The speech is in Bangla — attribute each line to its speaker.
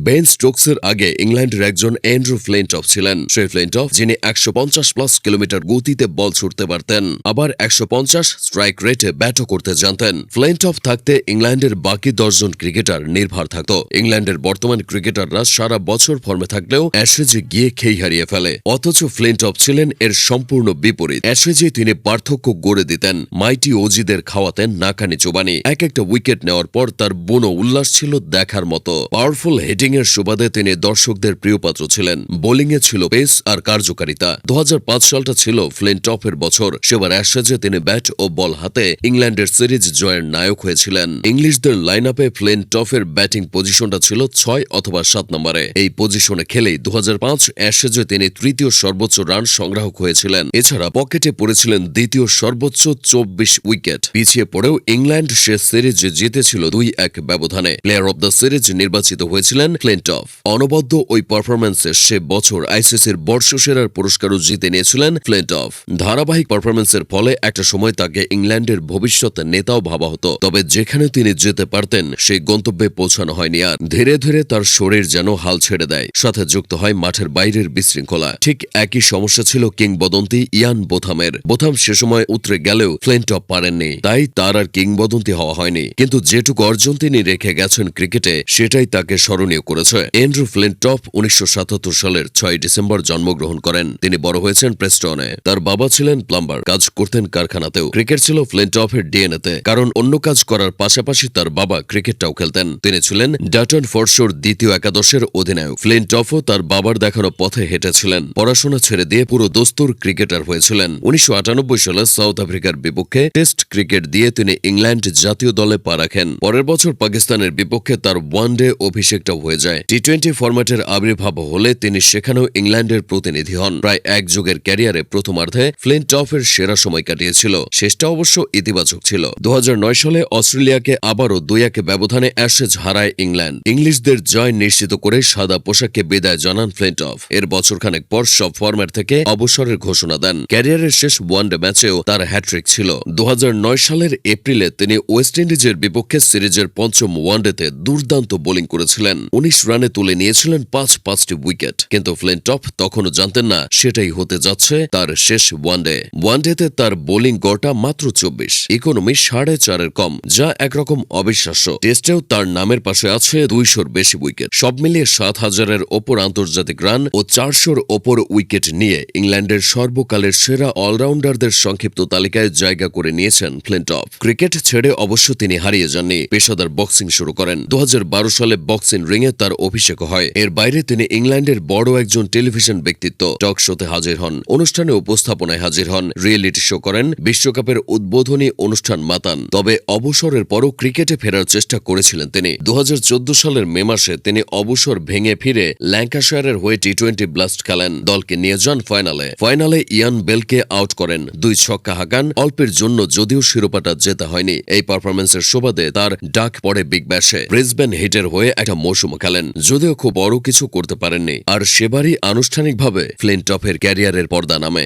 Speaker 1: বেন স্টোকসের আগে ইংল্যান্ডের একজন অ্যান্ড্রু ফ্লিনটফ ছিলেন। সেই ফ্লিনটফ যিনি 150+ কিলোমিটার গতিতে বল ছুটতে পারতেন, আবার 150 স্ট্রাইক রেটে ব্যাটও করতে জানতেন। ফ্লিনটফ থাকতে ইংল্যান্ডের বাকি 10 জন ক্রিকেটার নির্ভর থাকত। ইংল্যান্ডের বর্তমান ক্রিকেটাররা সারা বছর ফর্মে থাকলেও অ্যাশেজে গিয়ে খেই হারিয়ে ফেলে, অথচ ফ্লিনটফ ছিলেন এর সম্পূর্ণ বিপরীত। অ্যাশেজে তিনি পার্থক্য গড়ে দিতেন, মাইটি ওজিদের খাওয়াতেন নাকানি চোবানি। এক একটা উইকেট নেওয়ার পর তার বুনো উল্লাস ছিল দেখার মতো। পাওয়ারফুল হিটিং এর সুবাদে তিনি দর্শকদের প্রিয়পাত্র ছিলেন। বোলিংয়ে ছিল পেস আর কার্যকারিতা। 2005 সালটা ছিল ফ্লিনটফের বছর। সেবার অ্যাশেজে তিনি ব্যাট ও বল হাতে ইংল্যান্ডের সিরিজ জয়ের নায়ক হয়েছিলেন। ইংলিশদের লাইন আপে ফ্লিনটফের ব্যাটিং পজিশনটা ছিল 6 অথবা 7 নম্বরে। এই পজিশনে খেলেই 2005 অ্যাশেজে তিনি তৃতীয় সর্বোচ্চ রান সংগ্রাহক হয়েছিলেন। এছাড়া পকেটে পড়েছিলেন দ্বিতীয় সর্বোচ্চ 24 উইকেট। পিছিয়ে পড়েও ইংল্যান্ড সে সিরিজ জিতেছিল 2-1 ব্যবধানে। প্লেয়ার অব দ্য সিরিজ নির্বাচিত হয়েছিলেন ফ্লিনটফ। অনবদ্য ওই পারফরম্যান্সে সে বছর আইসিসির বর্ষসেরার পুরস্কারও জিতে নিয়েছিলেন ফ্লিনটফ। ধারাবাহিক পারফরম্যান্সের ফলে একটা সময় তাকে ইংল্যান্ডের ভবিষ্যৎ নেতাও ভাবা হতো। তবে যেখানে তিনি যেতে পারতেন সেই গন্তব্যে পৌঁছানো হয়নি আর। ধীরে ধীরে তার শরীর যেন হাল ছেড়ে দেয়, সাথে যুক্ত হয় মাঠের বাইরের বিশৃঙ্খলা। ঠিক একই সমস্যা ছিল কিংবদন্তি ইয়ান বোথামের। বোথাম সে সময় উতরে গেলেও ফ্লিনটফ পারেননি, তাই তার আর কিংবদন্তি হওয়া হয়নি। কিন্তু যেটুকু অর্জন তিনি রেখে গেছেন ক্রিকেটে, সেটাই তাকে স্মরণীয় করেছে। অ্যান্ড্রু ফ্লিনটফ 1977 সালের 6 ডিসেম্বর জন্মগ্রহণ করেন। তিনি বড় হয়েছেন প্রেস্টনে। তার বাবা ছিলেন প্লাম্বার, কাজ করতেন কারখানাতেও। ক্রিকেট ছিল ফ্লিনটফের ডিএনএতে, কারণ অন্য কাজ করার পাশাপাশি তার বাবা ক্রিকেটটাও খেলতেন। তিনি ছিলেন ডাটন ফোর্সোর দ্বিতীয় একাদশের অধিনায়ক। ফ্লিনটফও তার বাবার দেখানো পথে হেঁটেছিলেন। পড়াশোনা ছেড়ে দিয়ে পুরো দস্তুর ক্রিকেটার হয়েছিলেন। 1998 সালে সাউথ আফ্রিকার বিপক্ষে টেস্ট ক্রিকেট দিয়ে তিনি ইংল্যান্ড জাতীয় দলে পা রাখেন। পরের বছর পাকিস্তানের বিপক্ষে তার ওয়ানডে অভিষেকটাও হয়ে যায়। টি-20 ফরম্যাটের আবির্ভাব হলে তিনি সেখানেও ইংল্যান্ডের প্রতিনিধি হন। প্রায় এক যুগের ক্যারিয়ারে প্রথমার্ধে ফ্লিনটফের সেরা সময় কাটিয়েছিল। শেষটা অবশ্য ইতিবাচক ছিল। 2009 সালে অস্ট্রেলিয়াকে আবারও 2-1 ব্যবধানে অ্যাশেজ হারায় ইংল্যান্ড। ইংলিশদের জয় নিশ্চিত করে সাদা পোশাককে বিদায় জানান ফ্লিনটফ। এর বছরখানেক পর সব ফরম্যাট থেকে অবসরের ঘোষণা দেন। ক্যারিয়ারের শেষ ওয়ানডে ম্যাচেও তার হ্যাট্রিক ছিল। 2009 সালের এপ্রিলে তিনি ওয়েস্ট ইন্ডিজের বিপক্ষে সিরিজের পঞ্চম ওয়ানডেতে দুর্দান্ত বোলিং করেছিলেন। 19 রানে তুলে নিয়েছিলেন 5টি উইকেট। কিন্তু ফ্লিনটফ তখনও জানতেন না সেটাই হতে যাচ্ছে তার শেষ ওয়ানডে। ওয়ানডেতে তার বোলিং গড়টা মাত্র 24, ইকোনমি 4.5-এর কম, যা একরকম অবিশ্বাস্য। টেস্টেও তার নামের পাশে আছে 200-র বেশি উইকেট। সব মিলিয়ে 7,000-এর ওপর আন্তর্জাতিক রান ও 400-র ওপর উইকেট নিয়ে ইংল্যান্ডের সর্বকালের সেরা অলরাউন্ডারদের সংক্ষিপ্ত তালিকায় জায়গা করে নিয়েছেন ফ্লিনটফ। ক্রিকেট ছেড়ে অবশ্য তিনি হারিয়ে যাননি, পেশাদার বক্সিং শুরু করেন। 2012 সালে বক্সিং রিংয়ে তার অভিষেক হয়। এর বাইরে তিনি ইংল্যান্ডের বড় একজন টেলিভিশন ব্যক্তিত্ব। টক শোতে হাজির হন, অনুষ্ঠানে উপস্থাপনায় হাজির হন, রিয়েলিটি শো করেন, বিশ্বকাপের উদ্বোধনী অনুষ্ঠান মাতান। তবে অবসরের পরও ক্রিকেটে ফেরার চেষ্টা করেছিলেন তিনি। 2014 সালের মে মাসে তিনি অবসর ভেঙে ফিরে ল্যাঙ্কাশায়ারের হয়ে টি-20 ব্লাস্ট খেলেন। দলকে নিয়ে যান ফাইনালে ইয়ান বেলকে আউট করেন, 2 ছক্কা হাঁকান। অল্পের জন্য যদিও শিরোপাটা জেতা হয়নি। এই পারফরম্যান্সের সুবাদে তার ডাক পড়ে বিগ ব্যাশে। ব্রিসবেন হিটের হয়ে একটা মৌসুম খেলেন, যদিও খুব বড় কিছু করতে পারেননি। আর সেবারই আনুষ্ঠানিকভাবে ফ্লিনটফের ক্যারিয়ারের পর্দা নামে।